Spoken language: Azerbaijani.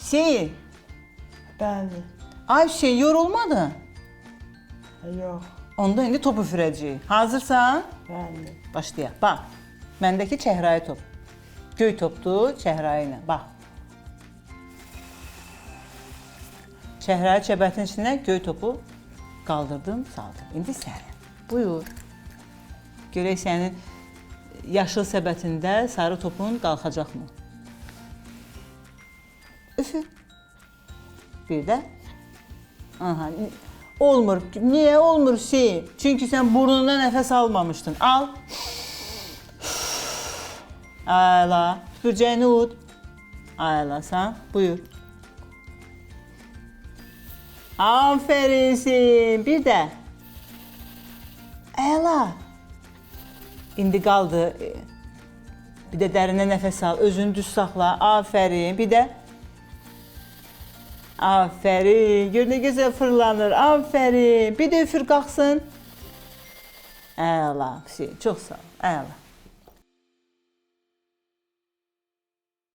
Hüseyin. Bəli. Ay Hüseyin, yorulmadın? Yox. Onda indi top üfürəcəyik. Hazırsan? Bəli. Başlayaq. Bax, məndəki çəhrayı top. Göy topdur, çəhrayı ilə. Bax. Çəhrayı çəbətin içinə göy topu qaldırdım, saldım. İndi sənin. Buyur. Görək sənin yaşıl səbətində sarı topun qalxacaqmı? Üfür. Bir də. Aha. Olmur. Niyə olmur Hüseyin? Çünki sən burnundan nəfəs almamışdın. Al. Ayla. Süpürcəyini ud. Aylasan. Buyur. Aferin Hüseyin. Bir də. Ayla. İndi qaldı. Bir də dərinə nəfəs al. Özünü düz saxla. Aferin. Bir də. Aferin. Gör nə gözəl fırlanır. Aferin. Bir də üfür qalxsın. Əla. Hüseyin, çox sağ ol. Əla.